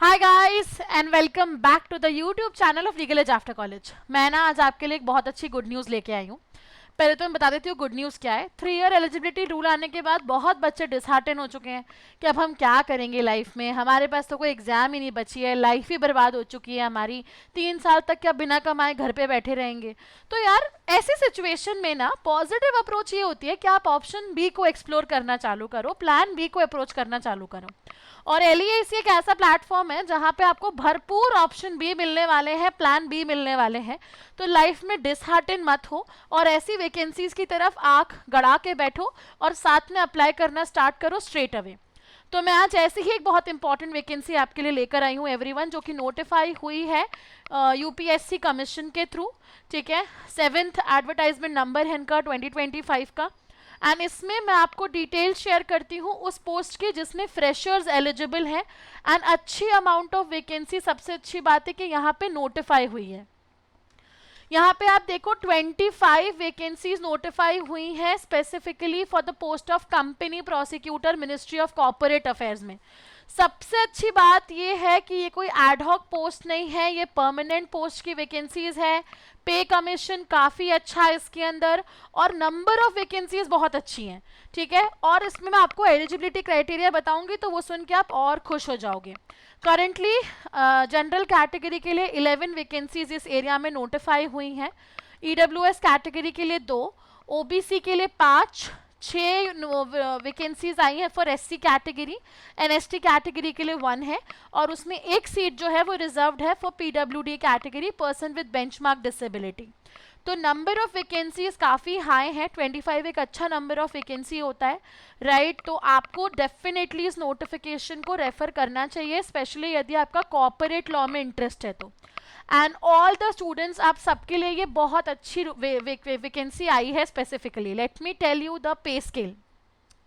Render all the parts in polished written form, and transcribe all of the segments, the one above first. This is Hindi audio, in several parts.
Hi guys and welcome back to the YouTube channel of Legal Edge after college. मैं ना आज आपके लिए एक बहुत अच्छी गुड न्यूज़ लेके आई हूँ। पहले तो मैं बता देती हूँ गुड न्यूज़ क्या है। 3 ईयर एलिजिबिलिटी रूल आने के बाद बहुत बच्चे डिसहार्टन हो चुके हैं कि अब हम क्या करेंगे लाइफ में, हमारे पास तो कोई एग्जाम ही नहीं बची है, लाइफ ही बर्बाद हो चुकी है हमारी, 3 साल तक क्या बिना कमाए घर पे बैठे रहेंगे। तो यार ऐसी सिचुएशन में ना पॉजिटिव अप्रोच ये होती है कि आप ऑप्शन बी को एक्सप्लोर करना चालू करो, प्लान बी को अप्रोच करना चालू करो। और एलईएसी एक ऐसा प्लेटफॉर्म है जहां पे आपको भरपूर ऑप्शन बी मिलने वाले हैं, प्लान बी मिलने वाले हैं। तो लाइफ में डिसहार्टन मत हो और ऐसी वैकेंसीज की तरफ आंख गड़ा के बैठो और साथ में अप्लाई करना स्टार्ट करो स्ट्रेट अवे। तो मैं आज ऐसी ही एक बहुत इंपॉर्टेंट वैकेंसी आपके लिए लेकर आई हूँ एवरीवन, जो कि नोटिफाई हुई है यूपीएससी कमीशन के थ्रू। ठीक है, 7th एडवर्टाइजमेंट नंबर है इनका 2025 का। एंड इसमें मैं आपको डिटेल शेयर करती हूँ उस पोस्ट की जिसमें फ्रेशर्स एलिजिबल हैं एंड अच्छी अमाउंट ऑफ वैकेंसी। सबसे अच्छी बात है कि यहाँ पे नोटिफाई हुई है। यहाँ पे आप देखो 25 वैकेंसीज नोटिफाई हुई हैं specifically for the post of company prosecutor, ministry of corporate affairs में। सबसे अच्छी बात ये है कि ये कोई एडहॉक पोस्ट नहीं है, ये परमानेंट पोस्ट की वैकेंसीज है। पे कमीशन काफ़ी अच्छा है इसके अंदर और नंबर ऑफ वैकेंसीज बहुत अच्छी हैं। ठीक है, और इसमें मैं आपको एलिजिबिलिटी क्राइटेरिया बताऊंगी तो वो सुन के आप और खुश हो जाओगे। करंटली जनरल कैटेगरी के लिए 11 वैकेंसीज इस एरिया में नोटिफाई हुई हैं। ईडब्ल्यूएस कैटेगरी के लिए 2, ओबीसी के लिए 5, 6 वैकेंसीज आई हैं for SC category and ST category के लिए 1 है। और उसमें एक सीट जो है वो रिजर्व्ड है for PWD category, person with benchmark disability. तो नंबर ऑफ वैकेंसीज काफ़ी हाई है, 25 एक अच्छा नंबर ऑफ वैकेंसी होता है, राइट। तो आपको डेफिनेटली इस नोटिफिकेशन को रेफर करना चाहिए, स्पेशली यदि आपका कॉर्पोरेट लॉ में इंटरेस्ट है तो। एंड ऑल द स्टूडेंट्स, आप सबके लिए ये बहुत अच्छी वैकेंसी आई है specifically. Let me tell you the pay scale.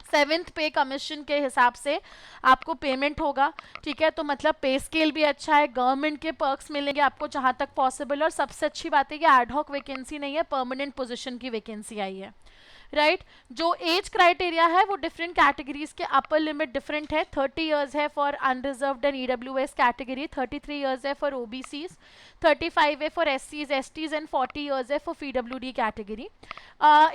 7th pay commission के हिसाब से आपको पेमेंट होगा। ठीक है, तो मतलब पे स्केल भी अच्छा है, गवर्नमेंट के पर्क्स मिलेंगे आपको जहां तक पॉसिबल। और सबसे अच्छी बात है कि एडहॉक वैकेंसी नहीं है, परमानेंट पोजीशन की वैकेंसी आई है, राइट। जो एज क्राइटेरिया है वो डिफरेंट कैटेगरीज के अपर लिमिट डिफरेंट है। 30 इयर्स है for unreserved and EWS category, 33 years है फॉर ओबीसीज, 35 है फॉर एससीज एसटीज एंड 40 इयर्स है for PWD category.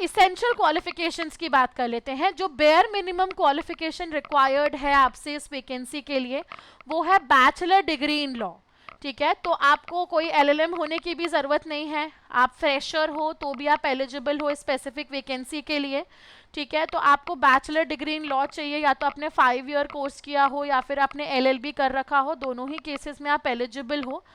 Essential qualifications की बात कर लेते हैं। जो बेयर मिनिमम क्वालिफिकेशन रिक्वायर्ड है आपसे इस वैकेंसी के लिए वो है बैचलर डिग्री इन लॉ। ठीक है, तो आपको कोई एलएलएम होने की भी ज़रूरत नहीं है, आप फ्रेशर हो तो भी आप एलिजिबल हो स्पेसिफिक वैकेंसी के लिए। ठीक है, तो आपको बैचलर डिग्री इन लॉ चाहिए, या तो आपने 5 ईयर कोर्स किया हो या फिर आपने एलएलबी कर रखा हो, दोनों ही केसेस में आप एलिजिबल हो।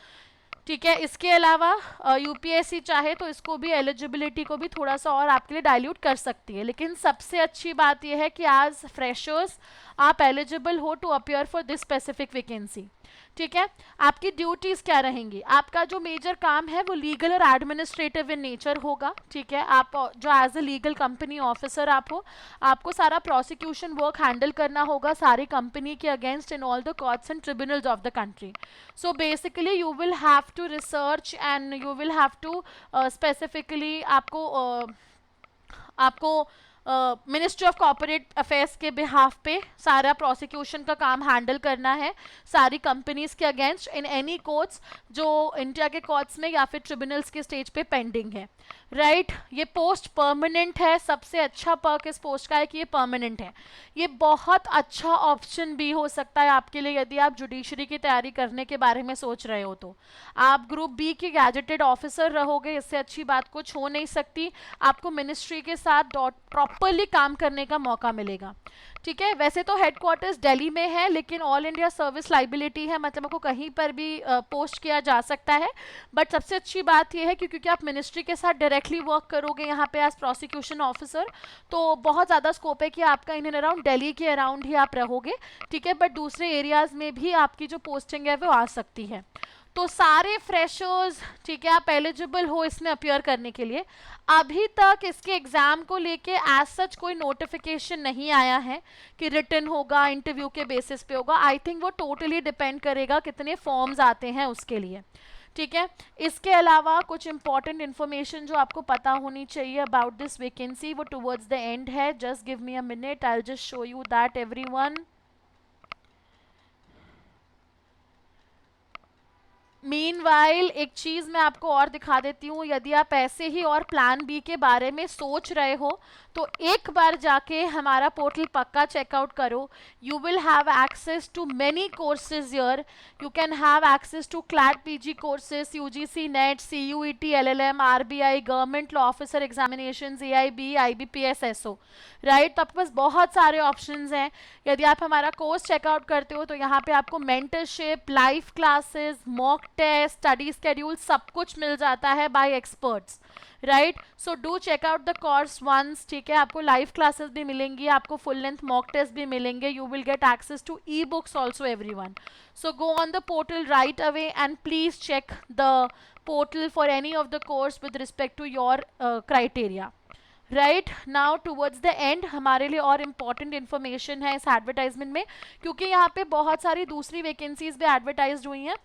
ठीक है, इसके अलावा यूपीएससी चाहे तो इसको भी, एलिजिबिलिटी को भी थोड़ा सा और आपके लिए डाइल्यूट कर सकती है। लेकिन सबसे अच्छी बात यह है कि आज फ्रेशर्स आप एलिजिबल हो to appear for this specific vacancy. ठीक है, आपकी ड्यूटीज क्या रहेंगी, आपका जो मेजर काम है वो लीगल और एडमिनिस्ट्रेटिव इन नेचर होगा। ठीक है, आप जो as a legal company officer आप हो, आपको सारा प्रोसिक्यूशन वर्क हैंडल करना होगा सारी कंपनी के against in all the courts and tribunals of the country. So basically you will have to research and you will have to specifically आपको मिनिस्ट्री ऑफ कॉर्पोरेट अफेयर्स के बिहाफ पे सारा प्रोसिक्यूशन का काम हैंडल करना है सारी कंपनीज के अगेंस्ट इन एनी कोर्ट्स जो इंडिया के कोर्ट्स में या फिर ट्रिब्यूनल्स के स्टेज पे पेंडिंग है, राइट। ये पोस्ट परमानेंट है, सबसे अच्छा पर्क इस पोस्ट का है कि ये परमानेंट है। ये बहुत अच्छा ऑप्शन भी हो सकता है आपके लिए यदि आप जुडिशरी की तैयारी करने के बारे में सोच रहे हो तो। आप ग्रुप बी के गैजेटेड ऑफिसर रहोगे, इससे अच्छी बात कुछ हो नहीं सकती। आपको मिनिस्ट्री के साथ प्रॉपरली काम करने का मौका मिलेगा। ठीक है, वैसे तो हेडक्वार्टर्स दिल्ली में है लेकिन ऑल इंडिया सर्विस लाइबिलिटी है, मतलब आपको कहीं पर भी पोस्ट किया जा सकता है। बट सबसे अच्छी बात यह है कि क्योंकि आप मिनिस्ट्री के साथ डायरेक्टली वर्क करोगे यहाँ पे एज प्रोसिक्यूशन ऑफिसर, तो बहुत ज़्यादा स्कोप है कि आपका इन एंड अराउंड दिल्ली के अराउंड ही आप रहोगे। ठीक है, बट दूसरे एरियाज में भी आपकी जो पोस्टिंग है वो आ सकती है। तो सारे फ्रेशर्स, ठीक है, आप एलिजिबल हो इसमें अपियर करने के लिए। अभी तक इसके एग्जाम को लेके एज सच कोई नोटिफिकेशन नहीं आया है कि रिटन होगा, इंटरव्यू के बेसिस पे होगा। आई थिंक वो टोटली डिपेंड करेगा कितने फॉर्म्स आते हैं उसके लिए। ठीक है, इसके अलावा कुछ इंपॉर्टेंट इन्फॉर्मेशन जो आपको पता होनी चाहिए अबाउट दिस वैकेंसी वो टुवर्ड्स द एंड है। Just give me a minute, I will just show you that everyone. Meanwhile एक चीज़ मैं आपको और दिखा देती हूँ, यदि आप ऐसे ही और प्लान बी के बारे में सोच रहे हो तो एक बार जाके हमारा पोर्टल पक्का चेकआउट करो. You will have access to many courses here. You can have access to CLAT PG courses, UGC NET, CUET, LLM, RBI, government law officer examination, AIB, IBPS, SO, right. तो आपके पास बहुत सारे ऑप्शंस हैं. यदि आप हमारा कोर्स चेकआउट करते हो तो यहाँ पे आपको mentorship, live classes, mock test, study schedule सब कुछ मिल जाता है by experts, right. So do check out the course once. ठीक है, आपको लाइव क्लासेस भी मिलेंगी, आपको फुल लेंथ मॉक टेस्ट भी मिलेंगे. You will get access to e books also everyone. So go on the portal right away and please check the portal for any of the course with respect to your criteria. Right now towards the end हमारे लिए और इम्पॉर्टेंट इन्फॉर्मेशन है इस एडवर्टाइजमेंट में, क्योंकि यहाँ पे बहुत सारी दूसरी वैकेंसीज भी एडवर्टाइज हुई हैं.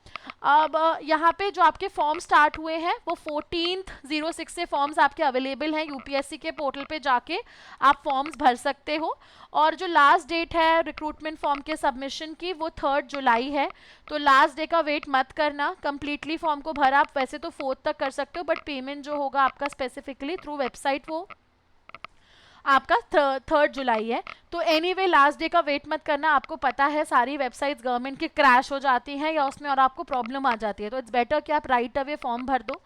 अब यहाँ पे जो आपके फॉर्म स्टार्ट हुए हैं वो 14/06 से फॉर्म्स आपके अवेलेबल हैं. यूपीएससी के पोर्टल पे जाके आप फॉर्म्स भर सकते हो. और जो लास्ट डेट है रिक्रूटमेंट फॉर्म के सबमिशन की वो 3 जुलाई है. तो लास्ट डे का वेट मत करना. कंप्लीटली फॉर्म को भर आप वैसे तो 4 तक कर सकते हो, बट पेमेंट जो होगा आपका स्पेसिफिकली थ्रू वेबसाइट वो आपका 3 जुलाई है. तो एनीवे लास्ट डे का वेट मत करना. आपको पता है सारी वेबसाइट्स गवर्नमेंट की क्रैश हो जाती हैं या उसमें और आपको प्रॉब्लम आ जाती है, तो इट्स बेटर कि आप राइट अवे फॉर्म भर दो.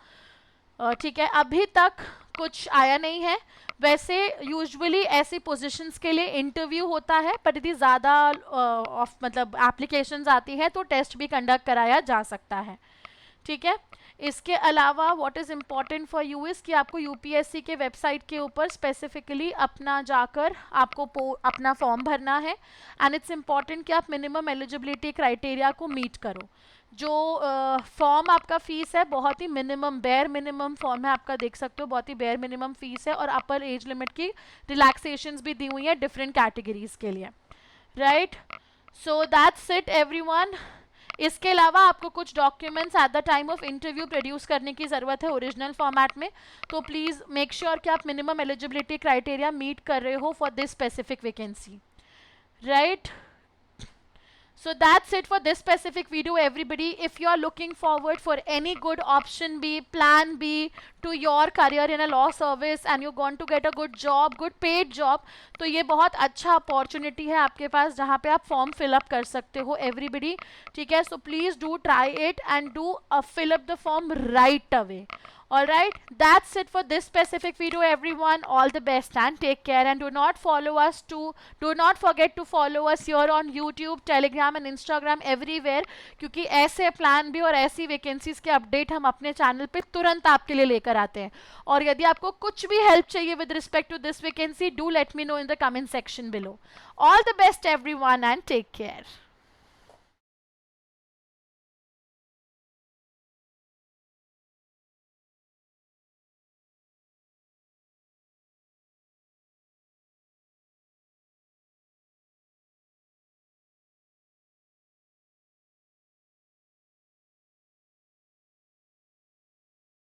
ठीक है, अभी तक कुछ आया नहीं है. वैसे यूजुअली ऐसी पोजीशंस के लिए इंटरव्यू होता है, पर यदि ज़्यादा मतलब एप्लीकेशंस आती हैं तो टेस्ट भी कंडक्ट कराया जा सकता है. ठीक है, इसके अलावा what is important for you is कि आपको यूपीएससी के वेबसाइट के ऊपर स्पेसिफिकली अपना जाकर आपको अपना फॉर्म भरना है. एंड इट्स इम्पॉर्टेंट कि आप मिनिमम एलिजिबिलिटी क्राइटेरिया को मीट करो. जो फॉर्म आपका फीस है बहुत ही मिनिमम, बेयर मिनिमम फॉर्म है, आपका देख सकते हो बहुत ही बेयर मिनिमम फीस है. और अपर एज लिमिट की रिलैक्सेशंस भी दी हुई है डिफरेंट कैटेगरीज के लिए, right. So that's it everyone. इसके अलावा आपको कुछ documents at the time of interview produce करने की ज़रूरत है ओरिजिनल फॉर्मेट में. तो प्लीज़ मेक श्योर कि आप मिनिमम एलिजिबिलिटी क्राइटेरिया मीट कर रहे हो for this specific vacancy, right. So that's it for this specific video everybody. If you are looking forward for any good option B, plan B to your career in a law service and you're going to get a good job, good paid job, तो ये बहुत अच्छा opportunity है आपके पास जहाँ पे आप form fill up कर सकते हो everybody. ठीक है, so please do try it and do fill up the form right away. Alright, that's it for this specific video everyone. All the best and take care, and do not forget to follow us here on YouTube, Telegram and Instagram everywhere, क्योंकि ऐसे प्लान भी और ऐसी वैकेंसीज के अपडेट हम अपने चैनल पे तुरंत आपके लिए लेकर आते हैं. और यदि आपको कुछ भी हेल्प चाहिए with respect to this vacancy, do let me know in the comment section below. All the best everyone and take care.